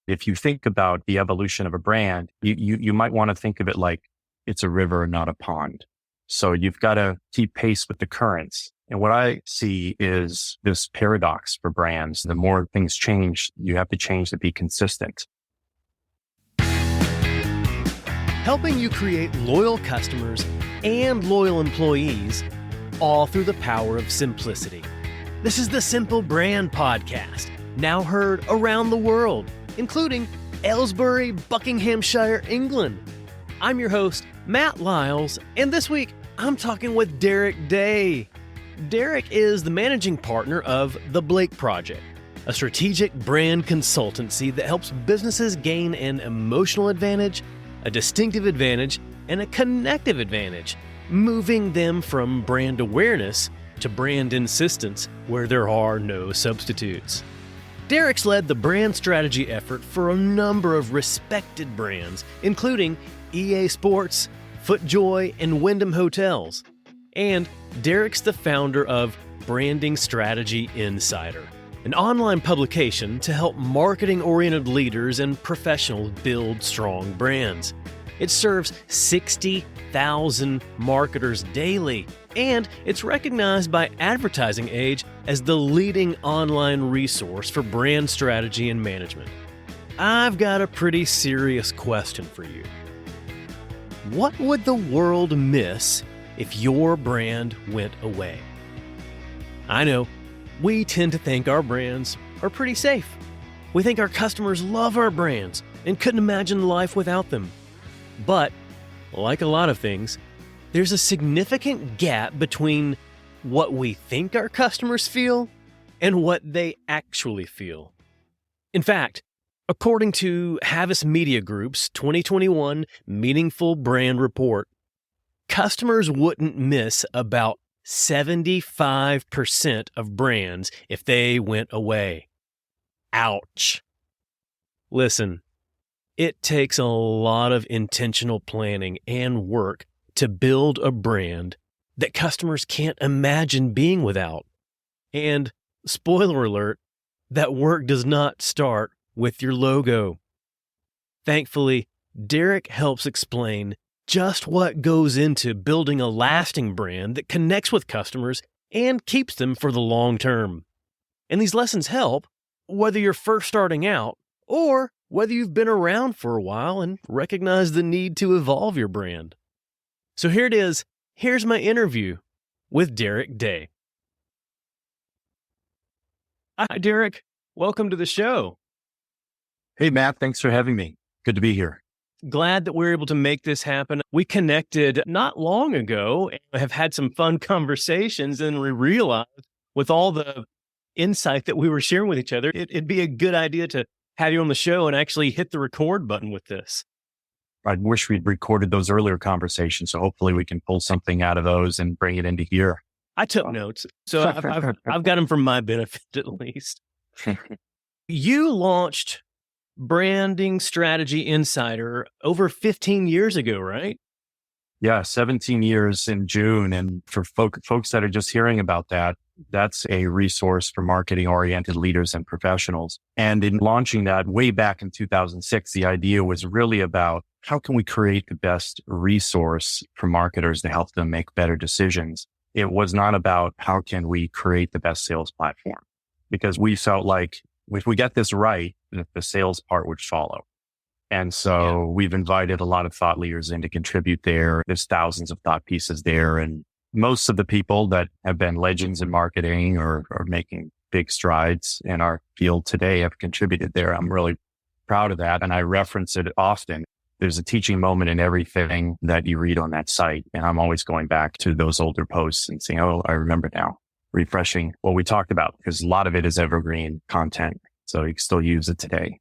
If you think about the evolution of a brand, you might want to think of it like it's a river, not a pond. So you've got to keep pace with the currents. And what I see is this paradox for brands. The more things change, you have to change to be consistent. Helping you create loyal customers and loyal employees, all through the power of simplicity. This is the Simple Brand Podcast, now heard around the world, including Aylesbury, Buckinghamshire, England. I'm your host, Matt Lyles, and this week I'm talking with Derrick Daye. Derrick is the managing partner of The Blake Project, a strategic brand consultancy that helps businesses gain an emotional advantage, a distinctive advantage, and a connective advantage, moving them from brand awareness to brand insistence where there are no substitutes. Derrick's led the brand strategy effort for a number of respected brands, including EA Sports, FootJoy, and Wyndham Hotels. And Derrick's the founder of Branding Strategy Insider, an online publication to help marketing-oriented leaders and professionals build strong brands. It serves 60,000 marketers daily, and it's recognized by Advertising Age as the leading online resource for brand strategy and management. I've got a pretty serious question for you. What would the world miss if your brand went away? I know, we tend to think our brands are pretty safe. We think our customers love our brands and couldn't imagine life without them. But, like a lot of things, there's a significant gap between what we think our customers feel and what they actually feel. In fact, according to Havas Media Group's 2021 Meaningful Brand Report, customers wouldn't miss about 75% of brands if they went away. Ouch. Listen, it takes a lot of intentional planning and work to build a brand that customers can't imagine being without. And, spoiler alert, that work does not start with your logo. Thankfully, Derrick helps explain just what goes into building a lasting brand that connects with customers and keeps them for the long term. And these lessons help whether you're first starting out or whether you've been around for a while and recognize the need to evolve your brand. So here it is. Here's my interview with Derrick Daye. Hi, Derrick. Welcome to the show. Hey, Matt, thanks for having me. Good to be here. Glad that we're able to make this happen. We connected not long ago and have had some fun conversations, and we realized with all the insight that we were sharing with each other, it'd be a good idea to have you on the show and actually hit the record button with this. I wish we'd recorded those earlier conversations, so hopefully we can pull something out of those and bring it into here. I took notes, so I've got them for my benefit at least. You launched Branding Strategy Insider over 15 years ago, right? Yeah, 17 years in June. And for folks that are just hearing about that, that's a resource for marketing-oriented leaders and professionals. And in launching that way back in 2006, the idea was really about how can we create the best resource for marketers to help them make better decisions. It was not about how can we create the best sales platform, because we felt like if we get this right, the sales part would follow. And so we've invited a lot of thought leaders in to contribute there. There's thousands of thought pieces there. And most of the people that have been legends in marketing or making big strides in our field today have contributed there. I'm really proud of that. And I reference it often. There's a teaching moment in everything that you read on that site. And I'm always going back to those older posts and saying, oh, I remember now, refreshing what we talked about, because a lot of it is evergreen content. So you can still use it today.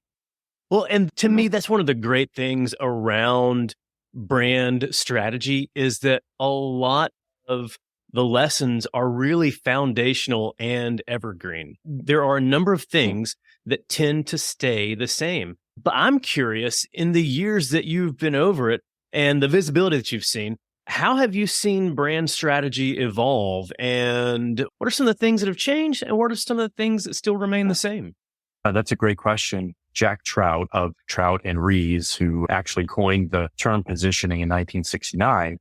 Well, and to me, that's one of the great things around brand strategy is that a lot of the lessons are really foundational and evergreen. There are a number of things that tend to stay the same. But I'm curious, in the years that you've been over it and the visibility that you've seen, how have you seen brand strategy evolve? And what are some of the things that have changed? And what are some of the things that still remain the same? That's a great question. Jack Trout of Trout and Rees, who actually coined the term positioning in 1969.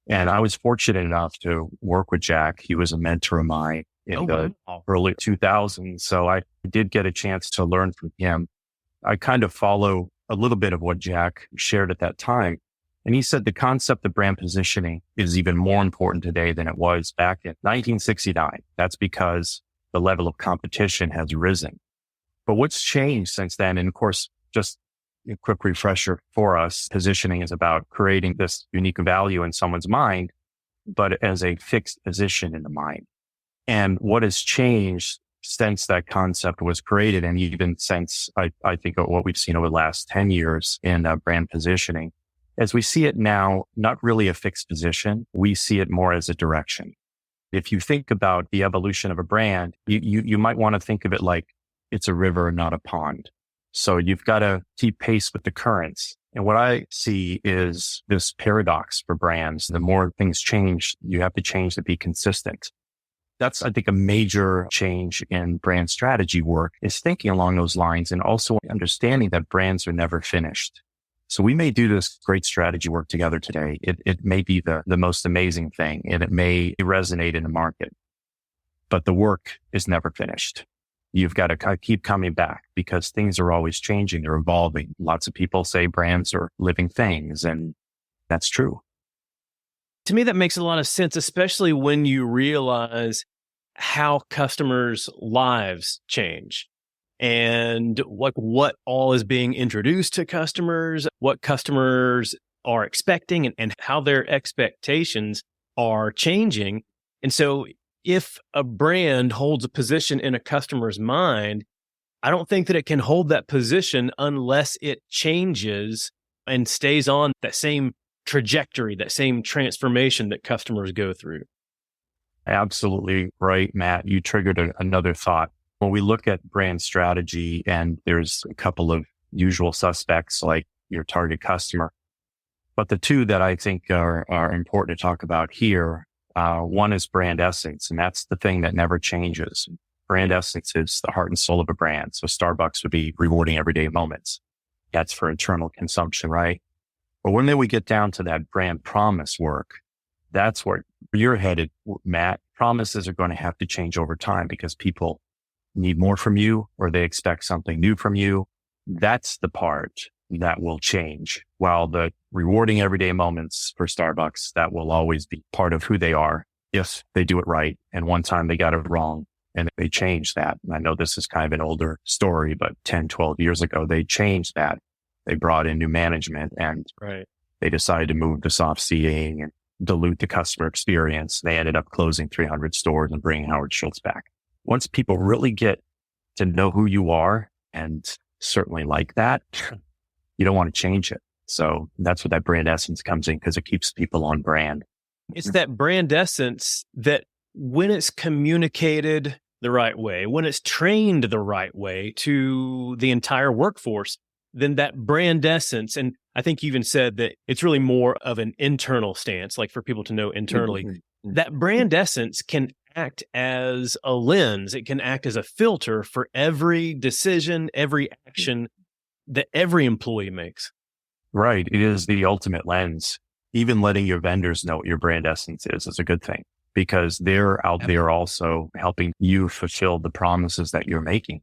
And I was fortunate enough to work with Jack. He was a mentor of mine in the early 2000s. So I did get a chance to learn from him. I kind of follow a little bit of what Jack shared at that time. And he said the concept of brand positioning is even more important today than it was back in 1969. That's because the level of competition has risen. But what's changed since then? And of course, just a quick refresher for us, positioning is about creating this unique value in someone's mind, but as a fixed position in the mind. And what has changed since that concept was created, and even since I think what we've seen over the last 10 years in brand positioning, as we see it now, not really a fixed position, we see it more as a direction. If you think about the evolution of a brand, you might want to think of it like it's a river, not a pond. So you've got to keep pace with the currents. And what I see is this paradox for brands. The more things change, you have to change to be consistent. That's, I think, a major change in brand strategy work is thinking along those lines and also understanding that brands are never finished. So we may do this great strategy work together today. It may be the most amazing thing and it may resonate in the market, but the work is never finished. You've got to keep coming back because things are always changing. They're evolving. Lots of people say brands are living things, and that's true. To me, that makes a lot of sense, especially when you realize how customers' lives change and what all is being introduced to customers, what customers are expecting and how their expectations are changing. And so if a brand holds a position in a customer's mind, I don't think that it can hold that position unless it changes and stays on that same trajectory, that same transformation that customers go through. Absolutely right, Matt. You triggered another thought. When we look at brand strategy, and there's a couple of usual suspects like your target customer, but the two that I think are important to talk about here, one is brand essence, and that's the thing that never changes. Brand essence is the heart and soul of a brand. So Starbucks would be rewarding everyday moments. That's for internal consumption, right? But when then we get down to that brand promise work, that's where you're headed, Matt. Promises are going to have to change over time because people need more from you or they expect something new from you. That's the part that will change. While the rewarding everyday moments for Starbucks, that will always be part of who they are if they do it right. And one time they got it wrong and they changed that. And I know this is kind of an older story, but 10, 12 years ago, they changed that. They brought in new management and they decided to move to soft seating and dilute the customer experience. They ended up closing 300 stores and bringing Howard Schultz back. Once people really get to know who you are and certainly like that, you don't want to change it. So that's what that brand essence comes in because it keeps people on brand. It's that brand essence that when it's communicated the right way, when it's trained the right way to the entire workforce, then that brand essence, and I think you even said that it's really more of an internal stance, like for people to know internally, that brand essence can act as a lens. It can act as a filter for every decision, every action that every employee makes. Right. It is the ultimate lens. Even letting your vendors know what your brand essence is a good thing because they're out there also helping you fulfill the promises that you're making.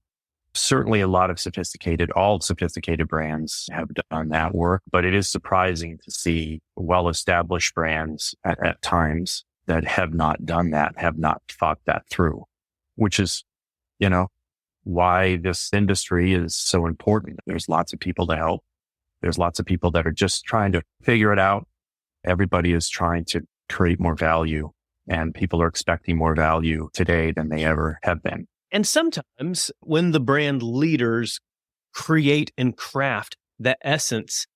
Certainly all sophisticated brands have done that work, but it is surprising to see well-established brands at times that have not done that, have not thought that through, which is, why this industry is so important. There's lots of people to help. There's lots of people that are just trying to figure it out. Everybody is trying to create more value, and people are expecting more value today than they ever have been. And sometimes when the brand leaders create and craft that essence,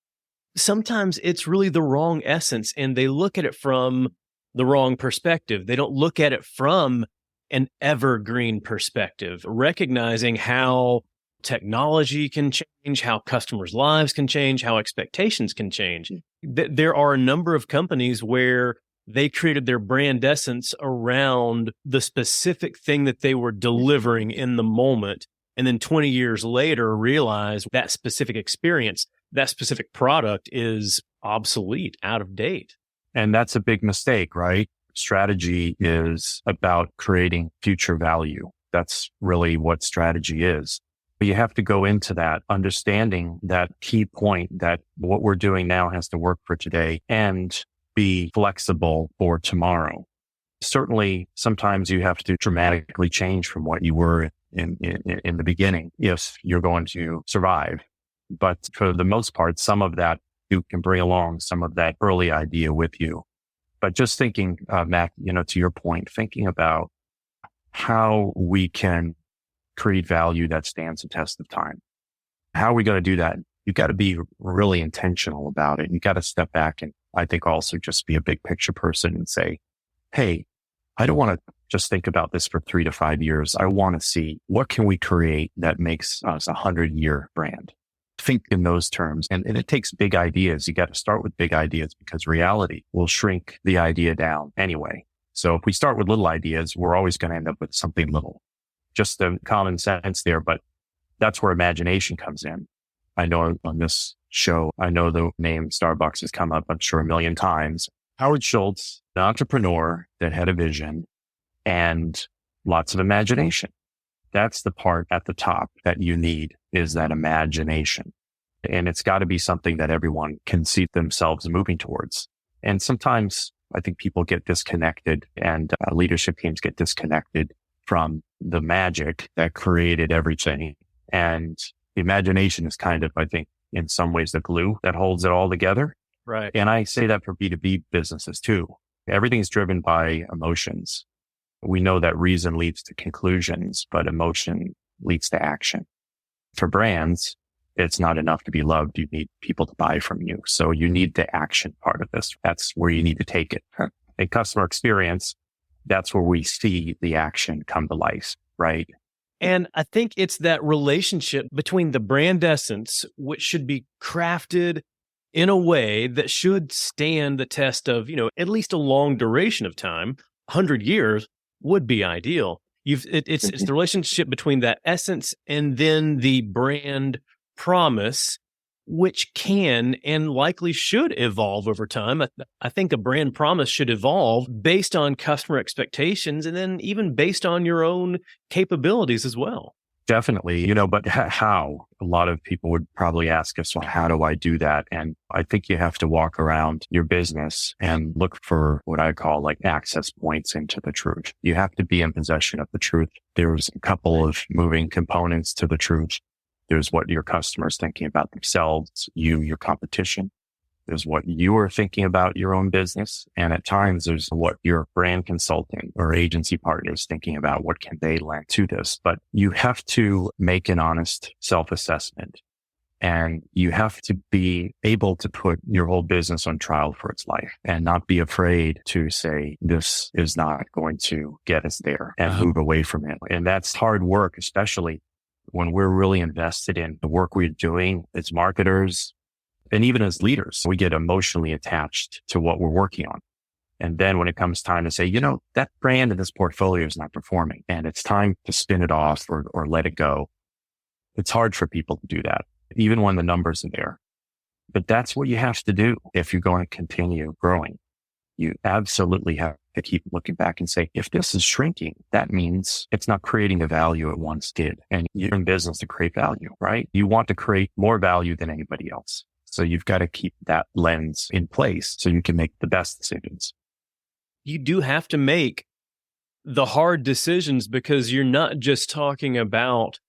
sometimes it's really the wrong essence and they look at it from the wrong perspective. They don't look at it from an evergreen perspective, recognizing how technology can change, how customers' lives can change, how expectations can change. There are a number of companies where they created their brand essence around the specific thing that they were delivering in the moment. and then 20 years later realize that specific experience, that specific product is obsolete, out of date. And that's a big mistake, right? Strategy is about creating future value. That's really what strategy is. But you have to go into that understanding that key point that what we're doing now has to work for today and be flexible for tomorrow. Certainly, sometimes you have to dramatically change from what you were in the beginning if you're going to survive. But for the most part, some of that you can bring along some of that early idea with you. But just thinking, Mac, to your point, thinking about how we can create value that stands the test of time. How are we going to do that? You've got to be really intentional about it. You got to step back and I think also just be a big picture person and say, hey, I don't want to just think about this for 3 to 5 years. I want to see what can we create that makes us a 100-year brand. Think in those terms. And it takes big ideas. You got to start with big ideas because reality will shrink the idea down anyway. So if we start with little ideas, we're always going to end up with something little. Just the common sense there, but that's where imagination comes in. I know on this show, I know the name Starbucks has come up, I'm sure, a million times. Howard Schultz, an entrepreneur that had a vision and lots of imagination. That's the part at the top that you need is that imagination. And it's got to be something that everyone can see themselves moving towards. And sometimes I think people get disconnected and leadership teams get disconnected from the magic that created everything. And the imagination is kind of, I think, in some ways the glue that holds it all together. Right. And I say that for B2B businesses too. Everything is driven by emotions. We know that reason leads to conclusions, but emotion leads to action. For brands, it's not enough to be loved. You need people to buy from you. So you need the action part of this. That's where you need to take it. A customer experience, that's where we see the action come to life, right? And I think it's that relationship between the brand essence, which should be crafted in a way that should stand the test of, at least a long duration of time. 100 years would be ideal. It's the relationship between that essence and then the brand promise, which can and likely should evolve over time. I think a brand promise should evolve based on customer expectations and then even based on your own capabilities as well. Definitely, but how? A lot of people would probably ask us, well, how do I do that? And I think you have to walk around your business and look for what I call like access points into the truth. You have to be in possession of the truth. There's a couple of moving components to the truth. There's what your customer's thinking about themselves, your competition. There's what you are thinking about your own business. And at times there's what your brand consulting or agency partner is thinking about. What can they lend to this? But you have to make an honest self-assessment and you have to be able to put your whole business on trial for its life and not be afraid to say, this is not going to get us there and move away from it. And that's hard work, especially when we're really invested in the work we're doing as marketers. And even as leaders, we get emotionally attached to what we're working on. And then when it comes time to say, that brand in this portfolio is not performing and it's time to spin it off or let it go. It's hard for people to do that, even when the numbers are there. But that's what you have to do if you're going to continue growing. You absolutely have to keep looking back and say, if this is shrinking, that means it's not creating the value it once did. And you're in business to create value, right? You want to create more value than anybody else. So you've got to keep that lens in place so you can make the best decisions. You do have to make the hard decisions because you're not just talking about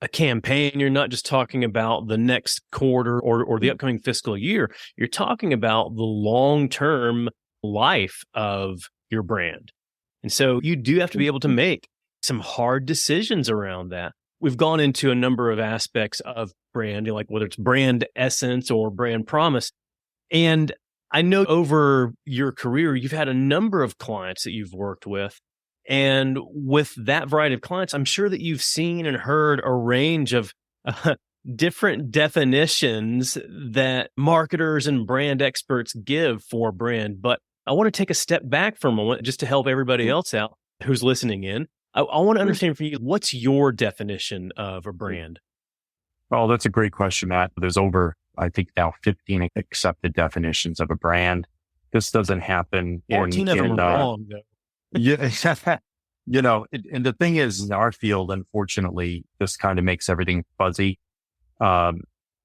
a campaign. You're not just talking about the next quarter or the upcoming fiscal year. You're talking about the long-term life of your brand. And so you do have to be able to make some hard decisions around that. We've gone into a number of aspects of brand, like whether it's brand essence or brand promise. And I know over your career, you've had a number of clients that you've worked with. And with that variety of clients, I'm sure that you've seen and heard a range of different definitions that marketers and brand experts give for brand. But I want to take a step back for a moment just to help everybody else out who's listening in. I want to understand from you, what's your definition of a brand? Oh, that's a great question, Matt. There's over, I think now 15 accepted definitions of a brand. This doesn't happen 14 of them are wrong, though. Yeah. And the thing is, in our field, unfortunately, this kind of makes everything fuzzy.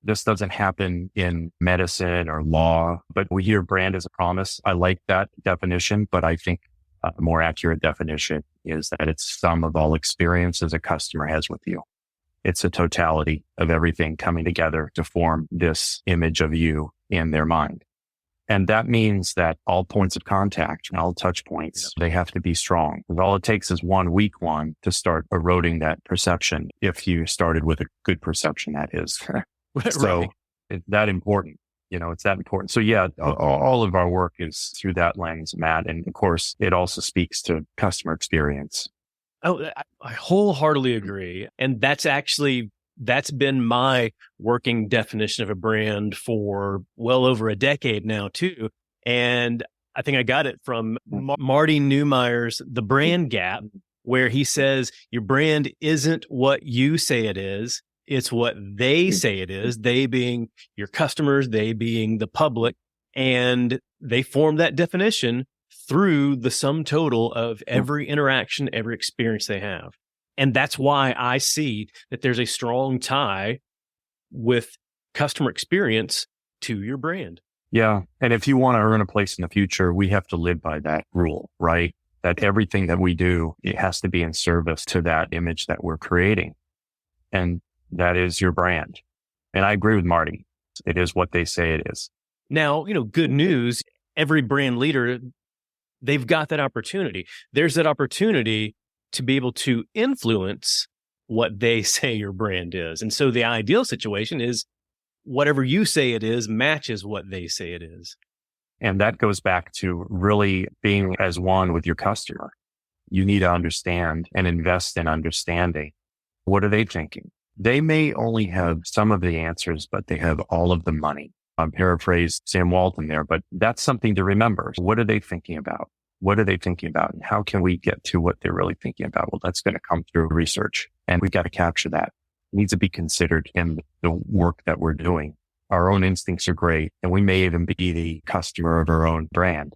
This doesn't happen in medicine or law, but we hear brand as a promise. I like that definition, but I think a more accurate definition is that it's sum of all experiences a customer has with you. It's a totality of everything coming together to form this image of you in their mind. And that means that all points of contact and all touch points, they have to be strong. And all it takes is one weak one to start eroding that perception. If you started with a good perception, that is. So Right. it's that important. It's that important. So yeah, all of our work is through that lens, Matt. And of course, it also speaks to customer experience. Oh, I wholeheartedly agree. And that's been my working definition of a brand for well over a decade now too. And I think I got it from Marty Neumeier's The Brand Gap, where he says your brand isn't what you say it is. It's what they say it is, they being your customers, they being the public. And they form that definition through the sum total of every interaction, every experience they have. And that's why I see that there's a strong tie with customer experience to your brand. Yeah. And if you want to earn a place in the future, we have to live by that rule, right? That everything that we do, it has to be in service to that image that we're creating. And that is your brand. And I agree with Marty. It is what they say it is. Now, good news, every brand leader, they've got that opportunity. There's that opportunity to be able to influence what they say your brand is. And so the ideal situation is whatever you say it is matches what they say it is. And that goes back to really being as one with your customer. You need to understand and invest in understanding. What are they thinking? They may only have some of the answers, but they have all of the money. I'm paraphrased Sam Walton there, but that's something to remember. What are they thinking about? What are they thinking about? And how can we get to what they're really thinking about? Well, that's going to come through research, and we've got to capture that. It needs to be considered in the work that we're doing. Our own instincts are great, and we may even be the customer of our own brand.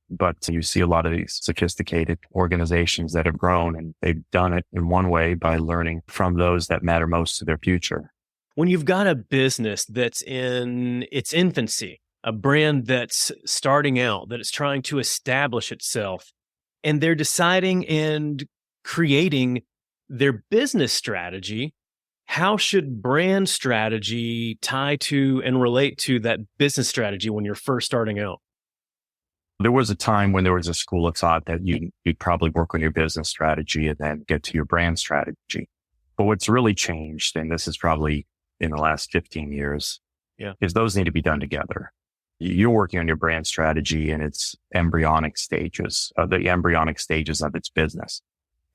But you see a lot of these sophisticated organizations that have grown, and they've done it in one way by learning from those that matter most to their future. When you've got a business that's in its infancy, a brand that's starting out, that is trying to establish itself, and they're deciding and creating their business strategy, how should brand strategy tie to and relate to that business strategy when you're first starting out? There was a time when there was a school of thought that you'd probably work on your business strategy and then get to your brand strategy. But what's really changed, and this is probably in the last 15 years, is those need to be done together. You're working on your brand strategy in its embryonic stages, the embryonic stages of its business.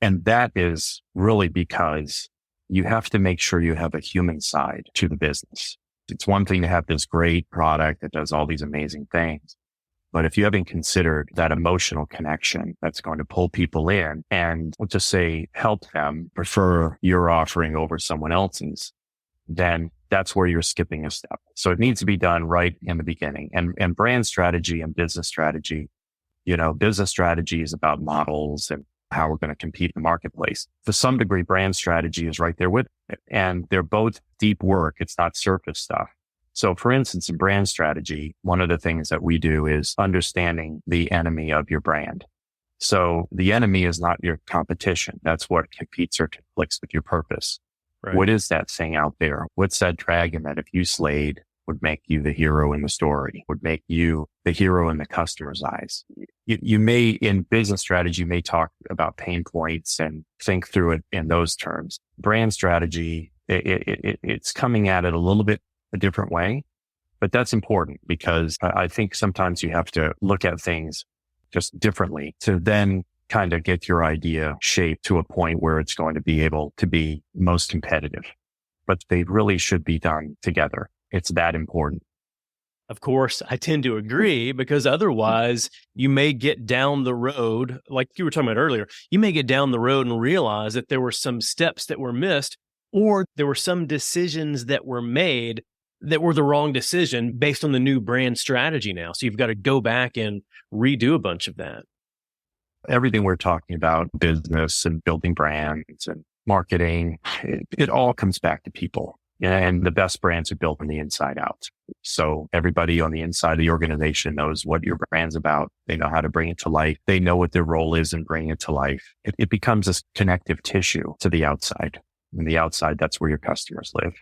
And that is really because you have to make sure you have a human side to the business. It's one thing to have this great product that does all these amazing things. But if you haven't considered that emotional connection that's going to pull people in and let's just say help them prefer your offering over someone else's, then that's where you're skipping a step. So it needs to be done right in the beginning. And brand strategy and business strategy, business strategy is about models and how we're going to compete in the marketplace. To some degree, brand strategy is right there with it. And they're both deep work. It's not surface stuff. So for instance, in brand strategy, one of the things that we do is understanding the enemy of your brand. So the enemy is not your competition. That's what competes or conflicts with your purpose. Right. What is that thing out there? What's that dragon that if you slayed would make you the hero in the story, would make you the hero in the customer's eyes? You may, in business strategy, you may talk about pain points and think through it in those terms. Brand strategy, it's coming at it a little bit a different way, but that's important because I think sometimes you have to look at things just differently to then kind of get your idea shaped to a point where it's going to be able to be most competitive. But they really should be done together. It's that important. Of course, I tend to agree because otherwise you may get down the road, like you were talking about earlier, you may get down the road and realize that there were some steps that were missed or there were some decisions that were made that were the wrong decision based on the new brand strategy now. So you've got to go back and redo a bunch of that. Everything we're talking about, business and building brands and marketing, it all comes back to people. And the best brands are built from the inside out. So everybody on the inside of the organization knows what your brand's about. They know how to bring it to life. They know what their role is in bringing it to life. It becomes this connective tissue to the outside. And the outside, that's where your customers live.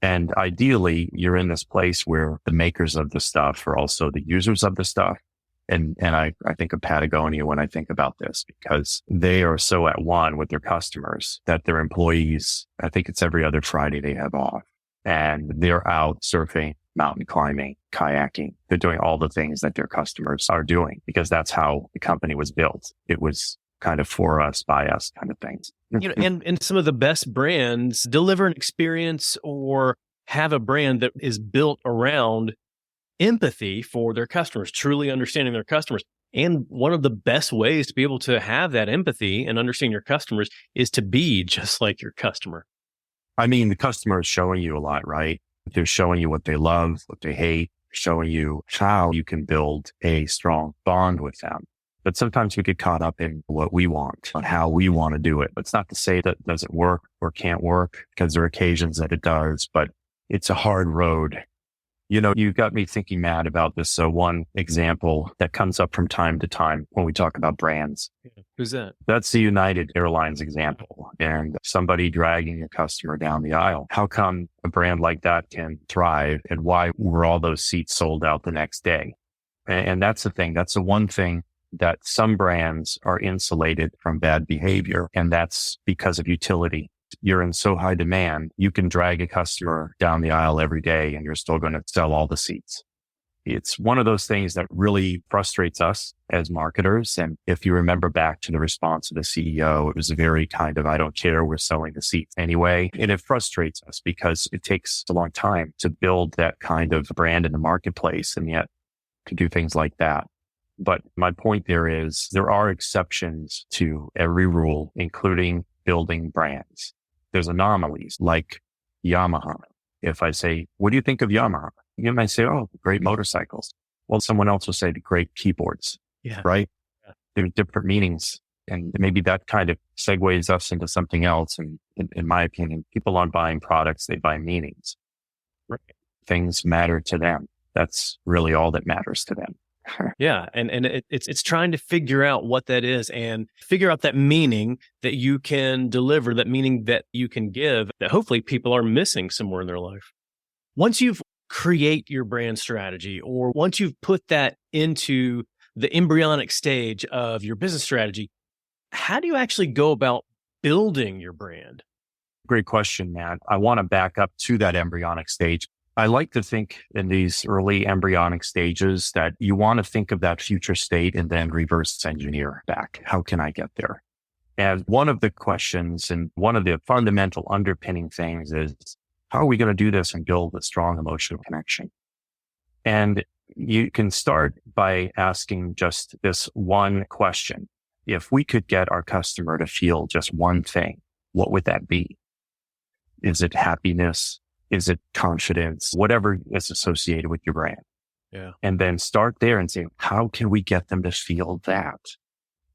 And ideally, you're in this place where the makers of the stuff are also the users of the stuff. And I think of Patagonia when I think about this because they are so at one with their customers that their employees, I think it's every other Friday they have off and they're out surfing, mountain climbing, kayaking. They're doing all the things that their customers are doing because that's how the company was built. It was kind of for us, by us kind of things. And some of the best brands deliver an experience or have a brand that is built around empathy for their customers, truly understanding their customers. And one of the best ways to be able to have that empathy and understand your customers is to be just like your customer. I mean, the customer is showing you a lot, right? They're showing you what they love, what they hate, showing you how you can build a strong bond with them. But sometimes we get caught up in what we want, on how we want to do it. It's not to say that it doesn't work or can't work because there are occasions that it does, but it's a hard road. You know, you got me thinking, Matt, about this. So one example that comes up from time to time when we talk about brands. Who's that? That's the United Airlines example and somebody dragging a customer down the aisle. How come a brand like that can thrive and why were all those seats sold out the next day? And that's the thing. That's the one thing that some brands are insulated from bad behavior. And that's because of utility. You're in so high demand, you can drag a customer down the aisle every day and you're still going to sell all the seats. It's one of those things that really frustrates us as marketers. And if you remember back to the response of the CEO, it was a very kind of, I don't care, we're selling the seats anyway. And it frustrates us because it takes a long time to build that kind of brand in the marketplace and yet to do things like that. But my point there is there are exceptions to every rule, including building brands. There's anomalies like Yamaha. If I say, what do you think of Yamaha? You might say, oh, great motorcycles. Well, someone else will say great keyboards, right? Yeah. There's different meanings. And maybe that kind of segues us into something else. And in my opinion, people aren't buying products, they buy meanings. Right. Things matter to them. That's really all that matters to them. Yeah. And it's trying to figure out what that is and figure out that meaning that you can deliver, that meaning that you can give that hopefully people are missing somewhere in their life. Once you've create your brand strategy or once you've put that into the embryonic stage of your business strategy, how do you actually go about building your brand? Great question, Matt. I want to back up to that embryonic stage. I like to think in these early embryonic stages that you want to think of that future state and then reverse engineer back. How can I get there? And one of the questions and one of the fundamental underpinning things is, how are we going to do this and build a strong emotional connection? And you can start by asking just this one question. If we could get our customer to feel just one thing, what would that be? Is it happiness? Is it confidence? Whatever is associated with your brand. Yeah. And then start there and say, how can we get them to feel that?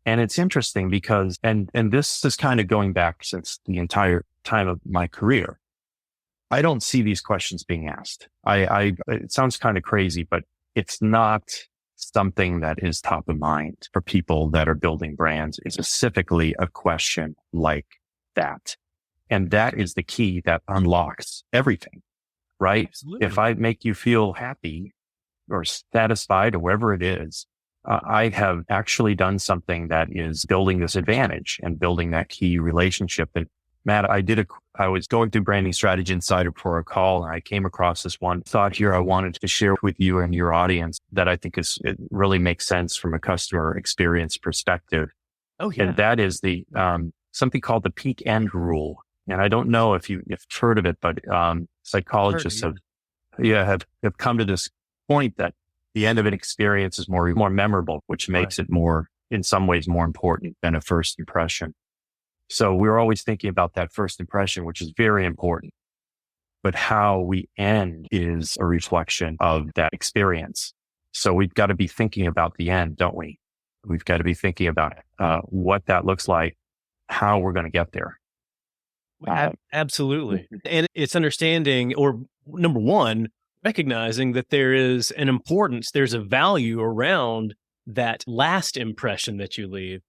And it's interesting because, and this is kind of going back since the entire time of my career. I don't see these questions being asked. It sounds kind of crazy, but it's not something that is top of mind for people that are building brands. It's specifically a question like that. And that is the key that unlocks everything, right? Absolutely. If I make you feel happy or satisfied or wherever it is, I have actually done something that is building this advantage and building that key relationship. And Matt, I was going through Branding Strategy Insider for a call and I came across this one thought here I wanted to share with you and your audience that I think it really makes sense from a customer experience perspective. Oh, yeah. And that is the, something called the peak end rule. And I don't know if you've heard of it, but psychologists have come to this point that the end of an experience is more memorable, which makes it more, in some ways, more important than a first impression. So we're always thinking about that first impression, which is very important. But how we end is a reflection of that experience. So we've got to be thinking about the end, don't we? We've got to be thinking about what that looks like, how we're going to get there. Absolutely. And it's understanding, or number one, recognizing that there is an importance, there's a value around that last impression that you leave.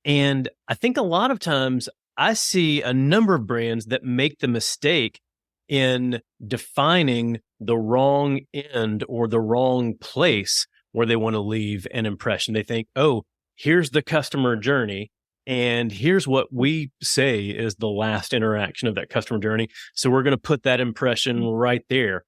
And I think a lot of times I see a number of brands that make the mistake in defining the wrong end or the wrong place where they want to leave an impression. They think, oh, here's the customer journey, and here's what we say is the last interaction of that customer journey. So we're going to put that impression right there.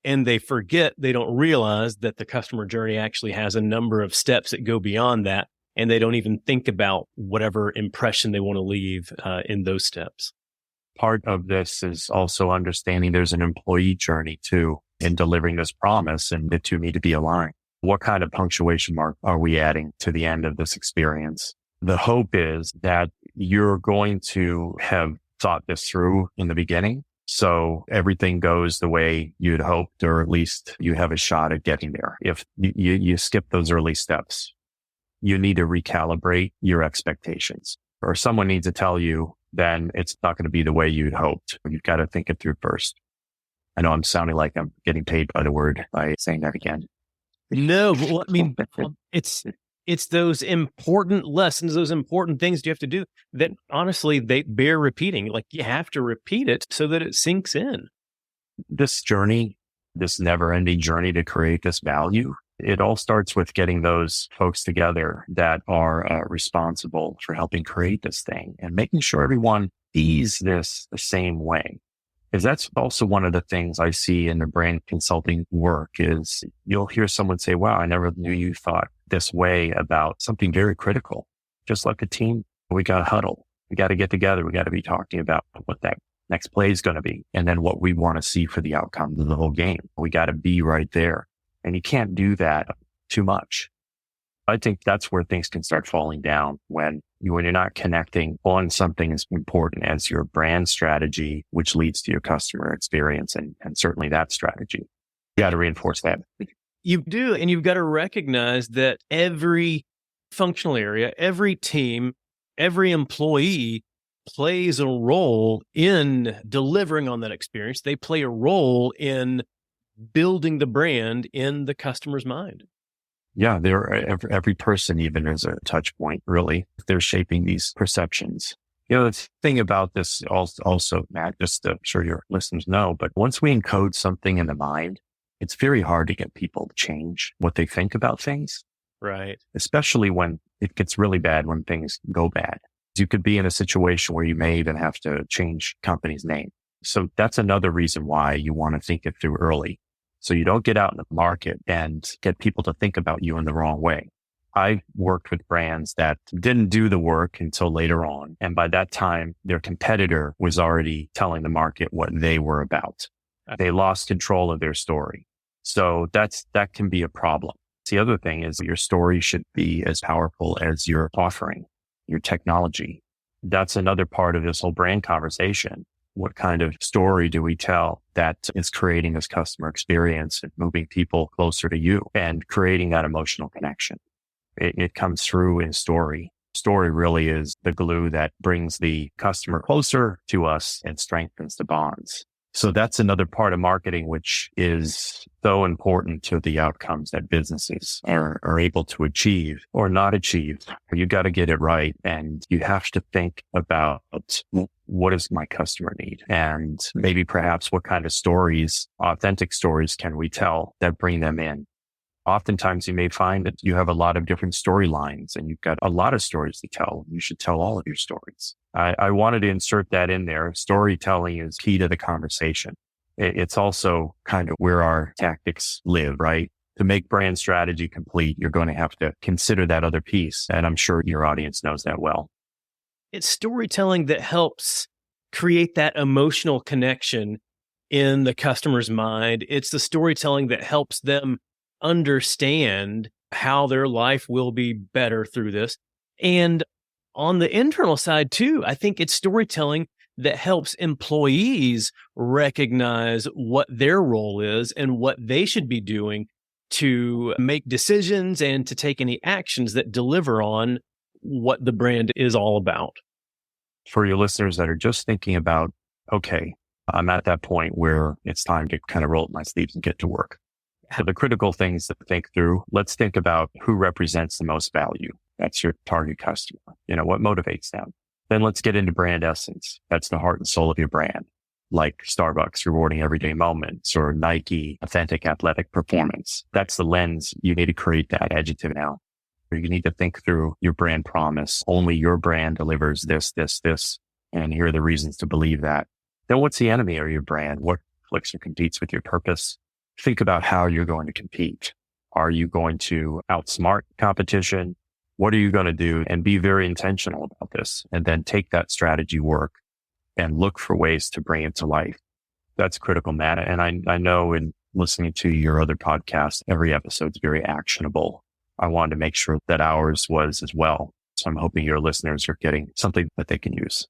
And they forget, they don't realize that the customer journey actually has a number of steps that go beyond that. And they don't even think about whatever impression they want to leave in those steps. Part of this is also understanding there's an employee journey too in delivering this promise, and the two need to be aligned. What kind of punctuation mark are we adding to the end of this experience? The hope is that you're going to have thought this through in the beginning. So everything goes the way you'd hoped, or at least you have a shot at getting there. If you skip those early steps, you need to recalibrate your expectations, or someone needs to tell you, then it's not going to be the way you'd hoped. You've got to think it through first. I know I'm sounding like I'm getting paid by the word by saying that again. No, well, I mean, it's those important lessons, those important things you have to do that honestly, they bear repeating. Like you have to repeat it so that it sinks in. This journey, this never ending journey to create this value, it all starts with getting those folks together that are responsible for helping create this thing and making sure everyone sees this the same way. Because that's also one of the things I see in the brand consulting work is you'll hear someone say, wow, I never knew you thought this way about something very critical. Just like a team, we got to huddle. We got to get together. We got to be talking about what that next play is going to be. And then what we want to see for the outcome of the whole game. We got to be right there. And you can't do that too much. I think that's where things can start falling down when you're not connecting on something as important as your brand strategy, which leads to your customer experience and certainly that strategy. You got to reinforce that. You do. And you've got to recognize that every functional area, every team, every employee plays a role in delivering on that experience. They play a role in building the brand in the customer's mind. Yeah, every person even is a touch point, really. They're shaping these perceptions. The thing about this also, Matt, just to sure your listeners know, but once we encode something in the mind, it's very hard to get people to change what they think about things. Right. Especially when it gets really bad, when things go bad. You could be in a situation where you may even have to change company's name. So that's another reason why you want to think it through early. So you don't get out in the market and get people to think about you in the wrong way. I worked with brands that didn't do the work until later on. And by that time, their competitor was already telling the market what they were about. They lost control of their story. So that can be a problem. The other thing is your story should be as powerful as your offering, your technology. That's another part of this whole brand conversation. What kind of story do we tell that is creating this customer experience and moving people closer to you and creating that emotional connection? It comes through in story. Story really is the glue that brings the customer closer to us and strengthens the bonds. So that's another part of marketing, which is so important to the outcomes that businesses are able to achieve or not achieve. You got to get it right. And you have to think about what does my customer need? And maybe perhaps what kind of stories, authentic stories can we tell that bring them in? Oftentimes you may find that you have a lot of different storylines and you've got a lot of stories to tell. You should tell all of your stories. I wanted to insert that in there. Storytelling is key to the conversation. It's also kind of where our tactics live, right? To make brand strategy complete, you're going to have to consider that other piece. And I'm sure your audience knows that well. It's storytelling that helps create that emotional connection in the customer's mind. It's the storytelling that helps them understand how their life will be better through this. And on the internal side too, I think it's storytelling that helps employees recognize what their role is and what they should be doing to make decisions and to take any actions that deliver on what the brand is all about. For your listeners that are just thinking about, okay, I'm at that point where it's time to kind of roll up my sleeves and get to work. So the critical things to think through, let's think about who represents the most value. That's your target customer. What motivates them? Then let's get into brand essence. That's the heart and soul of your brand, like Starbucks, rewarding everyday moments, or Nike, authentic athletic performance. That's the lens. You need to create that adjective now. You need to think through your brand promise. Only your brand delivers this, this, this. And here are the reasons to believe that. Then what's the enemy of your brand? What conflicts or competes with your purpose? Think about how you're going to compete. Are you going to outsmart competition? What are you going to do? And be very intentional about this. And then take that strategy work and look for ways to bring it to life. That's critical, Matt. And I know in listening to your other podcasts, every episode's very actionable. I wanted to make sure that ours was as well. So I'm hoping your listeners are getting something that they can use.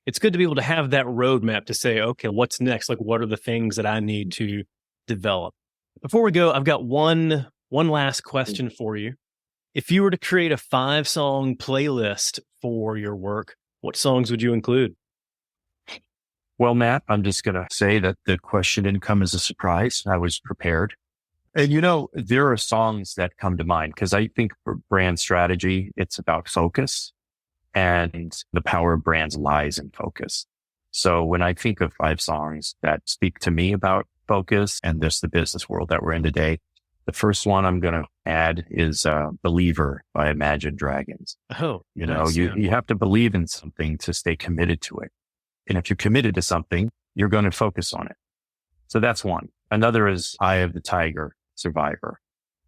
It's good to be able to have that roadmap to say, okay, what's next? Like, what are the things that I need to develop? Before we go, I've got one last question for you. If you were to create a 5-song playlist for your work, what songs would you include? Well, Matt, I'm just going to say that the question didn't come as a surprise. I was prepared. And there are songs that come to mind because I think for brand strategy, it's about focus, and the power of brands lies in focus. So when I think of 5 songs that speak to me about focus and the business world that we're in today, the first one I'm going to add is Believer by Imagine Dragons. Oh, nice, you have to believe in something to stay committed to it. And if you're committed to something, you're going to focus on it. So that's one. Another is Eye of the Tiger, Survivor.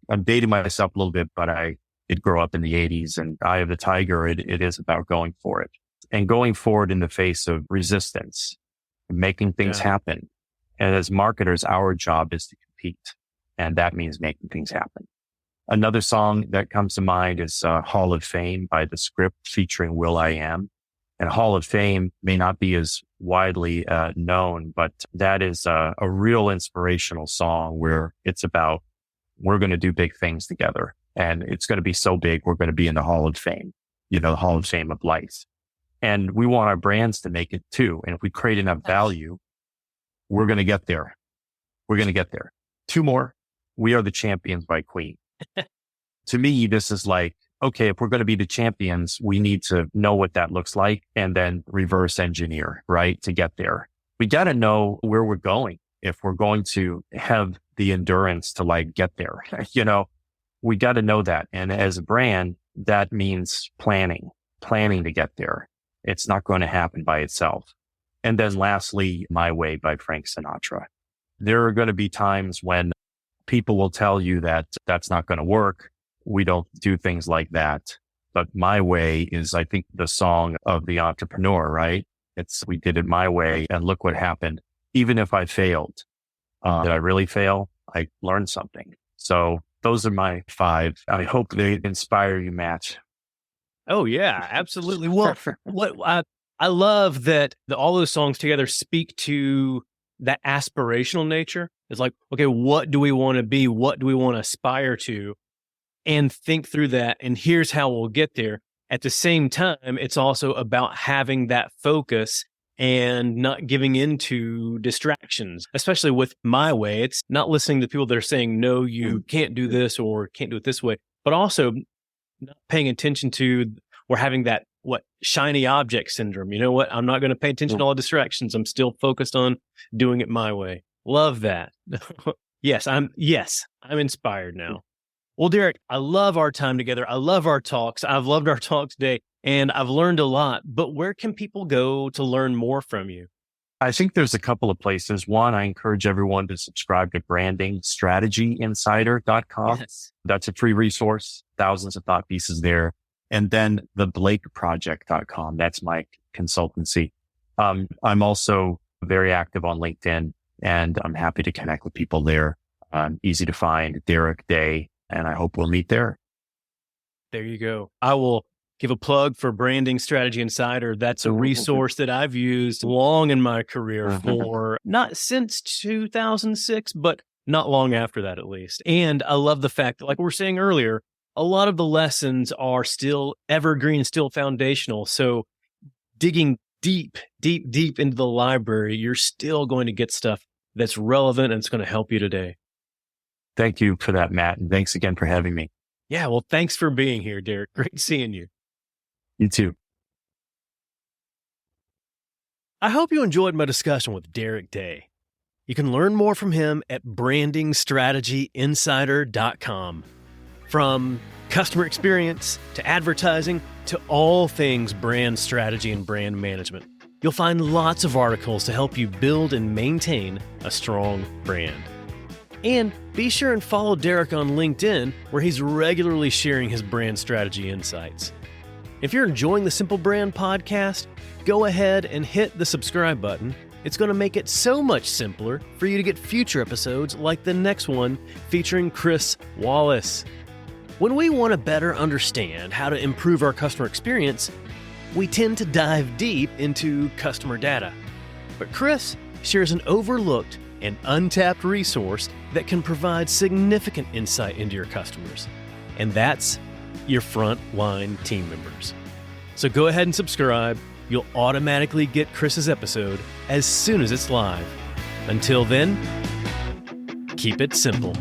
I'm dating myself a little bit, but I did grow up in the 80s, and Eye of the Tiger, it is about going for it and going forward in the face of resistance, making things happen. And as marketers, our job is to compete. And that means making things happen. Another song that comes to mind is Hall of Fame by The Script featuring will.i.am. And Hall of Fame may not be as widely known, but that is a real inspirational song where it's about, we're going to do big things together. And it's going to be so big, we're going to be in the Hall of Fame, the Hall of Fame of life. And we want our brands to make it too. And if we create enough value, we're going to get there. We're going to get there. 2 more. We Are the Champions by Queen. To me, this is like, okay, if we're going to be the champions, we need to know what that looks like and then reverse engineer, right? To get there. We got to know where we're going if we're going to have the endurance to get there. We got to know that. And as a brand, that means planning to get there. It's not going to happen by itself. And then lastly, My Way by Frank Sinatra. There are going to be times when people will tell you that that's not going to work. We don't do things like that. But My Way is, I think, the song of the entrepreneur, right? We did it my way and look what happened. Even if I failed, did I really fail? I learned something. So those are my 5. I hope they inspire you, Matt. Oh yeah, absolutely. Well, I love that all those songs together speak to that aspirational nature. It's like, okay, what do we want to be? What do we want to aspire to? And think through that. And here's how we'll get there. At the same time, it's also about having that focus and not giving into distractions, especially with My Way. It's not listening to people that are saying, no, you can't do this or can't do it this way, but also not paying attention to, or having that, shiny object syndrome. You know what? I'm not going to pay attention to all distractions. I'm still focused on doing it my way. Love that. Yes, I'm inspired now. Well, Derrick, I love our time together. I love our talks. I've loved our talk today, and I've learned a lot. But where can people go to learn more from you? I think there's a couple of places. One, I encourage everyone to subscribe to brandingstrategyinsider.com. Yes. That's a free resource, thousands of thought pieces there. And then theblakeproject.com. That's my consultancy. I'm also very active on LinkedIn And I'm happy to connect with people there. Easy to find, Derrick, Daye, and I hope we'll meet there. There you go. I will give a plug for Branding Strategy Insider. That's a resource that I've used long in my career for not since 2006, but not long after that, at least. And I love the fact that, like we were saying earlier, a lot of the lessons are still evergreen, still foundational. So digging deep into the library, you're still going to get stuff that's relevant and it's going to help you today. Thank you for that, Matt. And thanks again for having me. Yeah, well, thanks for being here, Derrick. Great seeing you. You too. I hope you enjoyed my discussion with Derrick Daye. You can learn more from him at brandingstrategyinsider.com. From customer experience to advertising to all things brand strategy and brand management, you'll find lots of articles to help you build and maintain a strong brand. And be sure and follow Derrick on LinkedIn, where he's regularly sharing his brand strategy insights. If you're enjoying the Simple Brand podcast, go ahead and hit the subscribe button. It's going to make it so much simpler for you to get future episodes like the next one featuring Chris Wallace. When we want to better understand how to improve our customer experience, we tend to dive deep into customer data. But Chris shares an overlooked and untapped resource that can provide significant insight into your customers. And that's your frontline team members. So go ahead and subscribe. You'll automatically get Chris's episode as soon as it's live. Until then, keep it simple.